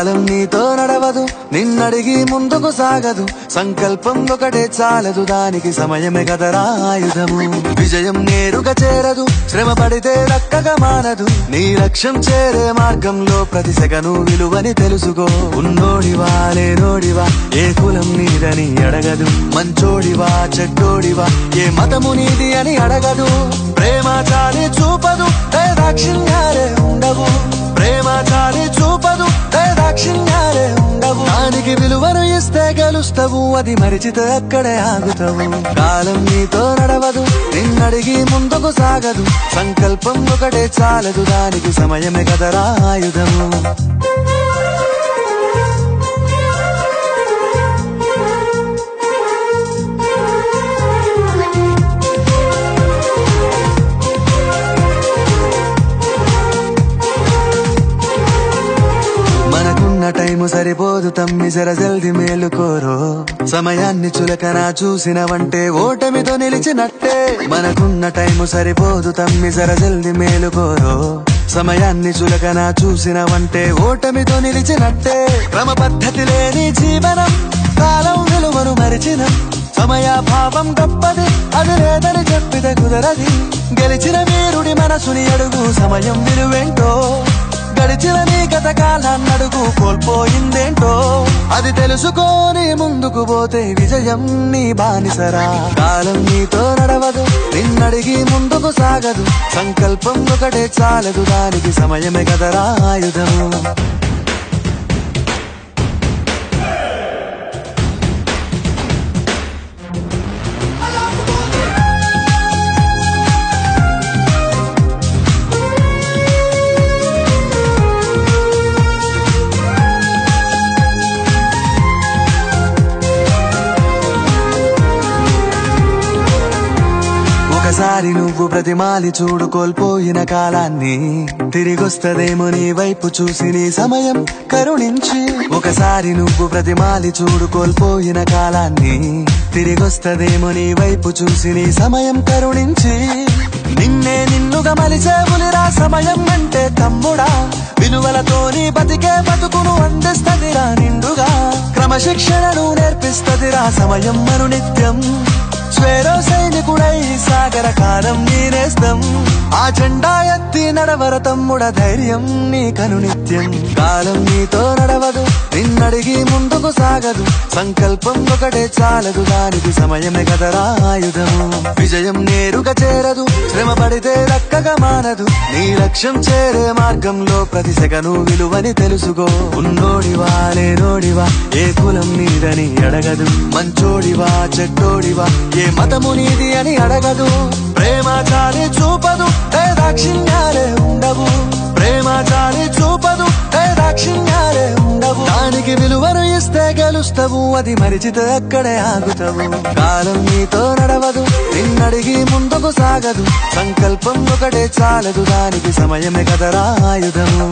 కాలం నీతో నడవదు, నిన్నడిగి ముందుకు సాగదు. సంకల్పం ఒకటే చాలదు, దానికి సమయమే కదరా ఆయుధము. విజయం నేరుగా చేరదు, శ్రమ పడితే దక్కగా మానదు. నీ లక్ష్యం చేరే మార్గంలో ప్రతి సెకను విలువని తెలుసుకో. ఉన్నోడివా లేనోడివా, ఏ కులం నీదని అడగదు. మంచోడివా చెడ్డోడివా, ఏ మతము నీది అని అడగదు. ప్రేమ చాలి చూపదు, దాక్షిణ్యాలే ఉండవు. ప్రేమ చాలి చూపదు, దాక్షిణ్యాలే ఉండవు. దానికి విలువను ఇస్తే గెలుస్తావు, అది మరిచితే అక్కడే ఆగుతావు. కాలం నీతో నడవదు, నిన్నడిగి ముందుకు సాగదు. సంకల్పం ఒకటే చాలదు, దానికి సమయమే కదరా ఆయుధము. టైము సరిపోదు తమ్మి, జర జల్ది మేలుకోరో. సమయాన్ని చులకన చూసినవంటే ఓటమితో నిలిచినట్టే. మనకున్న టైము సరిపోదు తమ్మి, జర జల్ది మేలుకోరో. సమయాన్ని చులకన చూసినవంటే ఓటమితో నిలిచినట్టే. క్రమ పద్ధతి లేని జీవనం, కాలం విలువను మరిచిన. సమయాభావం గొప్పది, అది లేదని చెప్పితే కుదరది. గెలిచిన వీరుడి మనసుని అడుగు, సమయం విలువేంటో. గడిచిన నీ గత కాలాన్నడుగు, కోల్పోయిందేంటో. అది తెలుసుకొని ముందుకు పోతే విజయం నీ బానిసరా. కాలం నీతో నడవదు, నిన్నడిగి ముందుకు సాగదు. సంకల్పం ఒకటే చాలదు, దానికి సమయమే కదరా ఆయుధము. ఒకసారి నువ్వు ప్రతిమాలి చూడు కోల్పోయిన కాలాన్ని. తిరిగొస్తదేమో నీ వైపు చూసి నీ సమయం కరుణించి. ఒకసారి నువ్వు ప్రతిమాలి చూడు కోల్పోయిన కాలాన్ని. తిరిగొస్తదేమో నీ వైపు చూసి నీ సమయం కరుణించి. నిన్నే నిన్నుగా మలిచేవులిరా సమయం అంటే తమ్ముడా. విలువలతోని బతికే బతుకును అందిస్తదిరా నిండుగా. క్రమశిక్షణను నేర్పిస్తదిరా సమయం మరు నిత్యం. స్వేరో సైనికుడై సాగర కాలం నీనేస్తం. ఆ జెండా ఎత్తి నడవర తమ్ముడ, ధైర్యం నీ కను నిత్యం. కాలం నీతో నడవదు, నిన్నడిగి ముందుకు సాగదు. సంకల్పం ఒకటే చాలదు, దానికి సమయమే కదరా ఆయుధము. విజయం నేరుగా చేరదు, శ్రమ పడితే దక్కగా మానదు. నీ లక్ష్యం చేరే మార్గంలో ప్రతి సెకను విలువని తెలుసుకో. ఉన్నోడివా లేనోడివా, ఏ కులం నీదని అడగదు. మంచోడివా చెడ్డోడివా, ఏ మతము నీది అని అడగదు. ప్రేమ చాలి చూపదు, దాక్షిణ్యాలే ఉండవు. ప్రేమ చాలి చూపదు, దాక్షిణ్యాలే ఉండవు. దానికి విలువను ఇస్తే గెలుస్తావు, అది మరిచితే అక్కడే ఆగుతావు. కాలం నీతో నడవదు, నిన్నడిగి ముందుకు సాగదు. సంకల్పం ఒకటే చాలదు, దానికి సమయమే కదరా ఆయుధము.